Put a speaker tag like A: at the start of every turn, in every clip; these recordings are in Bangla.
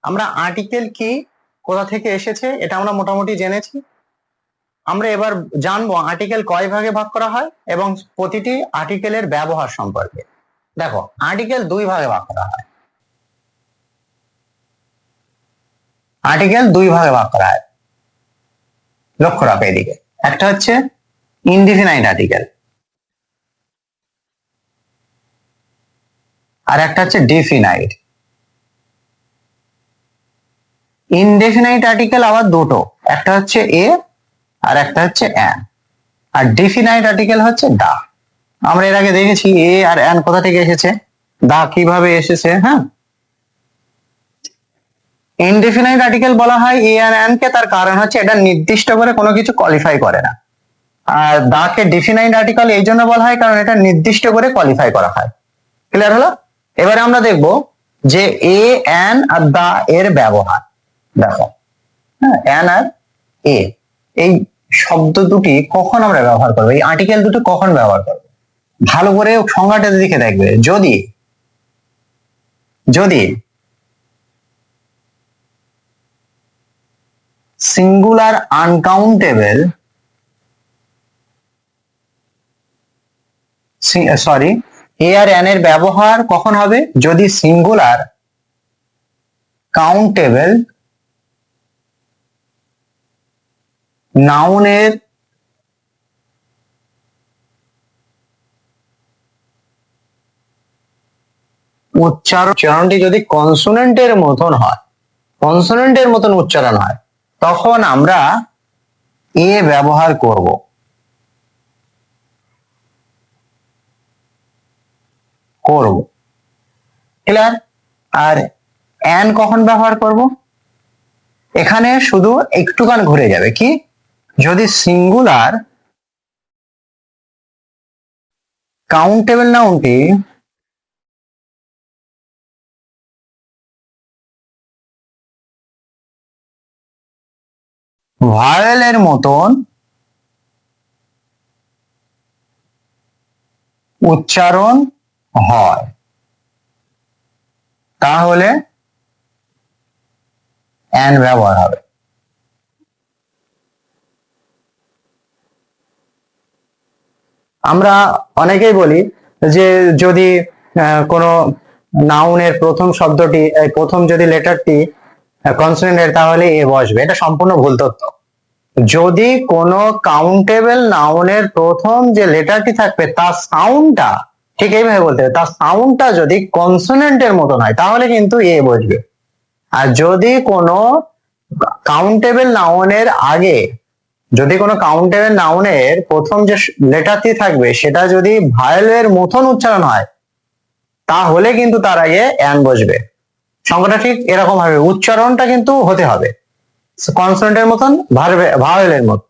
A: আমরা আর্টিকেল কি, কোথা থেকে এসেছে, এটা আমরা মোটামুটি জেনেছি। আমরা এবার জানবো আর্টিকেল কয় ভাগে ভাগ করা হয় এবং প্রতিটি আর্টিকেলের ব্যবহার সম্পর্কে। দেখো, আর্টিকেল দুই ভাগে ভাগ করা হয়। আর্টিকেল দুই ভাগে ভাগ করা হয়, লক্ষ্য রাখো এদিকে। একটা হচ্ছে ইনডিফিনাইট আর্টিকেল, আর একটা হচ্ছে ডিফিনাইট। ইনডেফিনাইট আর্টিকেল আবার দুটো, একটা হচ্ছে এ আর একটা হচ্ছে অ্যান, আর ডিফিনাইট আর্টিকেল হচ্ছে দা। আমরা এর আগে দেখেছি এ আর অ্যান কোথা থেকে এসেছে, দা কিভাবে এসেছে। হ্যাঁ, ইনডেফিনাইট আর্টিকেল বলা হয় এ আর অ্যান কে, তার কারণ হচ্ছে এটা নির্দিষ্ট করে কোনো কিছু কোয়ালিফাই করে না। আর দা কে ডিফিনাইট আর্টিকেল এই জন্য বলা হয় কারণ এটা নির্দিষ্ট করে কোয়ালিফাই করা হয়। ক্লিয়ার হলো? এবারে আমরা দেখব যে এ, অ্যান আর দা এর ব্যবহার। দেখো, হ্যাঁ, অ্যান আর এ এই শব্দ দুটি কখন আমরা ব্যবহার করবো, এই আর্টিকেল দুটি কখন ব্যবহার করবো, ভালো করে সংজ্ঞাটা দিকে দেখবে। যদি যদি সিঙ্গুলার আনকাউন্টেবল, সরি, এ আর এন এর ব্যবহার কখন হবে, যদি সিঙ্গুলার কাউন্টেবল নাউনের উচ্চারণটি যদি কনসোনেন্টের মতন হয়, কনসোনেন্টের মতন উচ্চারণ হয়, তখন আমরা এ ব্যবহার করব। ক্লিয়ার? আর অ্যান কখন ব্যবহার করব, এখানে শুধু একটুখান ঘুরে যাবে। কি, যদি সিঙ্গুলার কাউন্টেবল নাউনটি ভায়েলের মতন উচ্চারণ হয়, তাহলে অ্যান ব্যবহার হবে। আমরা অনেকেই বলি যে যদি কোনো নাউনের প্রথম শব্দটি, প্রথম যদি লেটারটি কনসোনেন্টের, তাহলে এ বসবে। এটা সম্পূর্ণ ভুল তথ্য। যদি কোনো কাউন্টেবল নাউনের প্রথম যে লেটারটি থাকবে তার সাউন্ডটা, ঠিক এইভাবে বলতে হবে, তার সাউন্ডটা যদি কনসোনেন্টের মতন হয় তাহলে কিন্তু এ বসবে। আর যদি কোনো কাউন্টেবল নাউনের আগে, যদি কোনো কাউন্টেবল নাউনের প্রথম যে লেটারটি থাকবে সেটা যদি ভায়েলের মতন উচ্চারণ হয়, তাহলে কিন্তু তার আগে অ্যান বসবে। সংখ্যাটা ঠিক এরকম ভাবে উচ্চারণটা কিন্তু হতে হবে কনসোনেন্টের মতন, ভায়েলের মতন।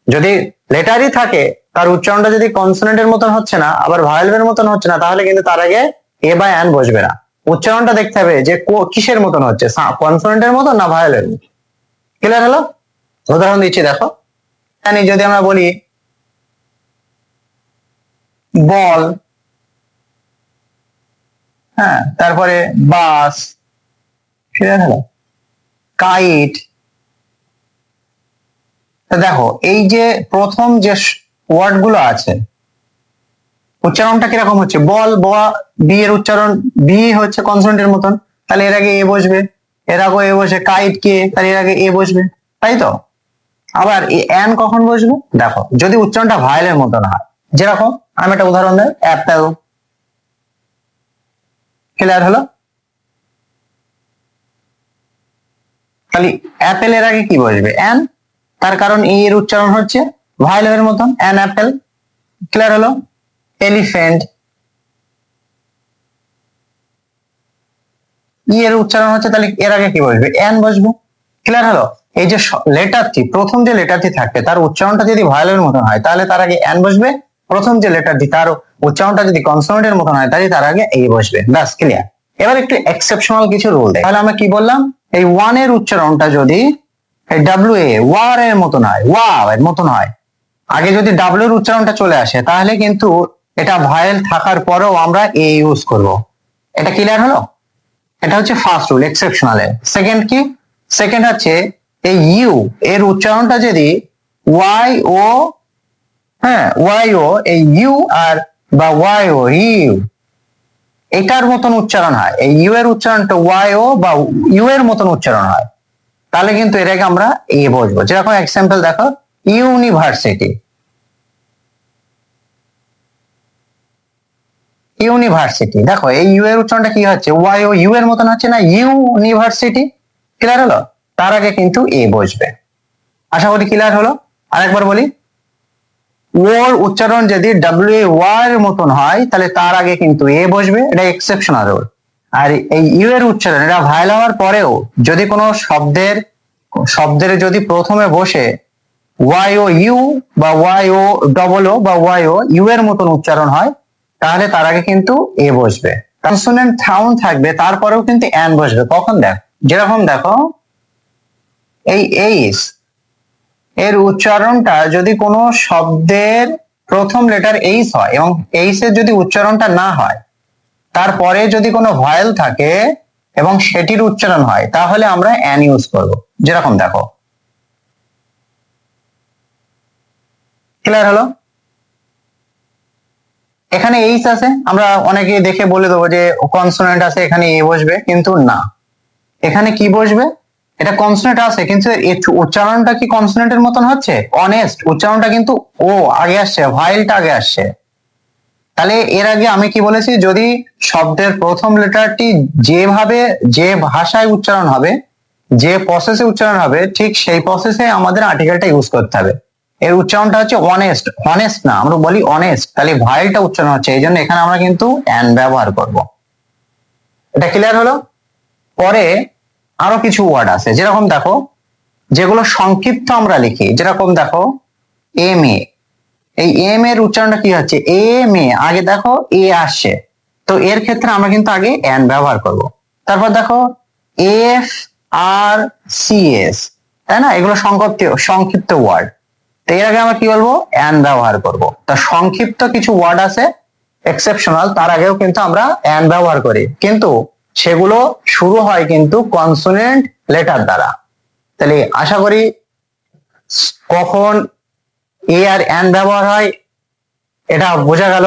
A: যদি লেটারই থাকে, তার উচ্চারণটা যদি কনসোনেন্টের মতন হচ্ছে না, আবার ভায়েলের মতন হচ্ছে না, তাহলে কিন্তু তার আগে এ বা অ্যান বসবে না। উচ্চারণটা দেখতে হবে যে কিসের মতন হচ্ছে, কনসোনেন্টের মতন না ভায়েলের মতন। ক্লিয়ার হলো? উদাহরণ দিচ্ছি, দেখো। যদি আমরা বলি বল, হ্যাঁ, তারপরে বাস, ক্লিয়ার হলো, কাইট। দেখো, এই যে প্রথম যে ওয়ার্ড গুলো আছে, উচ্চারণটা কিরকম হচ্ছে, বল, বি এর উচ্চারণ বি হচ্ছে কনসোনেন্টের মতন, তাহলে এর আগে এ বসবে। এর আগে এ বসে, কাইট কে, তাহলে এর আগে এ বসবে, তাই তো? আবার অ্যান কখন বসবে, দেখো, যদি উচ্চারণটা ভায়েলের মতন হয়। যেরকম আমি একটা উদাহরণ দেই, অ্যাপেল। ক্লিয়ার হলো? তাহলে অ্যাপেল এর আগে কি বসবে, অ্যান, তার কারণ এ এর উচ্চারণ হচ্ছে ভায়েলের মতন, অ্যান অ্যাপেল। ক্লিয়ার হলো? এলিফ্যান্ট, ই এর উচ্চারণ হচ্ছে, তাহলে এর আগে কি বসবে, অ্যান বসবে। ক্লিয়ার হলো? এই যে লেটারটি, প্রথম যে লেটারটি থাকবে তার উচ্চারণটা যদি ভায়োলের মতন হয়, তাহলে তার আগে অ্যান বসবে। প্রথম যে লেটারটি তার উচ্চারণটা যদি কনসোনেন্টের মতন হয়, তাহলে তার আগে এই বসবে। ব্যাস, ক্লিয়ার। এবার একটু এক্সেপশনাল কিছু রুল দেয়। তাহলে আমরা কি বললাম, এই ওয়ান এর উচ্চারণটা যদি ডাব্লিউ এ, ওয়ার এর মতন হয়, ওয়া এর মতন হয়, আগে যদি ডাব্লিউ এর উচ্চারণটা চলে আসে, তাহলে কিন্তু এটা ভায়েল থাকার পরেও আমরা এ ইউজ করব। এটা ক্লিয়ার হলো? এটা হচ্ছে ফার্স্ট রুল এক্সেপশনালে। সেকেন্ড কি? সেকেন্ড হচ্ছে এই ইউ এর উচ্চারণটা যদি ওয়াই ও, হ্যাঁ ওয়াই ও, এই ইউ আর বা ওয়াই ও ইউ এটার মতন উচ্চারণ হয়, এই ইউ এর উচ্চারণটা ওয়াই ও বা ইউ এর মতন উচ্চারণ হয়, তাহলে কিন্তু এটাকে আমরা এ বসবো। যেরকম এক্সাম্পল দেখো, ইউনিভার্সিটি, ইউনিভার্সিটি, দেখো এই ইউ এর উচ্চারণটা কি হচ্ছে, ওয়াই ও ইউ এর মতন হচ্ছে না, ইউনিভার্সিটি। ক্লিয়ার হলো? তার আগে কিন্তু এ বসবে। আশা করি ক্লিয়ার হলো। আরেকবার বলি, ওর উচ্চারণ যদি ডাব্লিউ ওয়াই এর মতন হয় তাহলে তার আগে কিন্তু এ বসবে, এটা এক্সেপশনাল রুল। আর এই ইউ এর উচ্চারণ এটা ভাইল হওয়ার পরেও যদি কোনো শব্দের যদি প্রথমে বসে ওয়াই ও ইউ বা ওয়াই ও ডবল ও বা ওয়াই ও ইউ এর মতন উচ্চারণ হয়, তাহলে তার আগে কিন্তু এ বসবে। কনসোনেন্ট সাউন্ড থাকবে তারপরেও কিন্তু অ্যান বসবে। কখন? দেখ, যেরকম দেখো এই এইস এর উচ্চারণটা যদি কোনো শব্দের প্রথম লেটার এইস হয় এবং এইস এর যদি উচ্চারণটা না হয়, তারপরে যদি কোনো ভয়েল থাকে এবং সেটির উচ্চারণ হয়, তাহলে আমরা অ্যান ইউজ করব। যেরকম দেখো, ক্লিয়ার হলো? এখানে এইস আছে, আমরা অনেকে দেখে বলে দেবো যে কনসোনেন্ট আছে এখানে এ বসবে, কিন্তু না, এখানে কি বসবে, এটা কনসোনেন্ট আছে কিন্তু এর উচ্চারণটা কি কনসোনেন্টের মতন হচ্ছে? অনেস্ট উচ্চারণটা কিন্তু ও আগে আসছে, ভাইলটা আগে আসছে। তাহলে এর আগে আমি কি বলেছি, যদি শব্দের প্রথম লেটারটি যেভাবে যে ভাষায় উচ্চারণ হবে, যে প্রসেসে উচ্চারণ হবে, ঠিক সেই প্রসেসে আমাদের আর্টিকেলটা ইউজ করতে হবে। এর উচ্চারণটা হচ্ছে অনেস্ট, অনেস্ট না, আমরা বলি অনেস্ট, তাহলে ভাইলটা উচ্চারণ হচ্ছে, এই জন্য এখানে আমরা কিন্তু অ্যান ব্যবহার করব। এটা ক্লিয়ার হলো? পরে আরো কিছু ওয়ার্ড আছে, যেরকম দেখো যেগুলো সংক্ষিপ্ত আমরা লিখি, যেরকম দেখো এম এ, এই এম এর উচ্চারণটা কি হচ্ছে, এম এ, আগে দেখো এ আসছে, তো এর ক্ষেত্রে আমরা কিন্তু আগে অ্যান ব্যবহার করব। তারপর দেখো এফ আর সি এস, তাই না, এগুলো সংক্ষিপ্ত ওয়ার্ড, তো এর আগে আমরা কি বলবো, অ্যান ব্যবহার করব। তা সংক্ষিপ্ত কিছু ওয়ার্ড আছে এক্সেপশনাল, তার আগেও কিন্তু আমরা অ্যান ব্যবহার করি, কিন্তু সেগুলো শুরু হয় কিন্তু কনসোনেন্ট লেটার দ্বারা। তাহলে আশা করি কখন এ আর অ্যান ব্যবহার হয় এটা বোঝা গেল।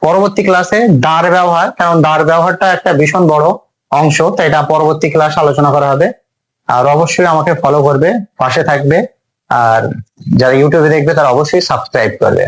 A: পরবর্তী ক্লাসে দাঁড় ব্যবহার, কারণ দাঁড় ব্যবহারটা একটা ভীষণ বড় অংশ, তাই এটা পরবর্তী ক্লাসে আলোচনা করা হবে। আর অবশ্যই আমাকে ফলো করবে, পাশে থাকবে, আর যারা ইউটিউবে দেখবে তারা অবশ্যই সাবস্ক্রাইব করবে।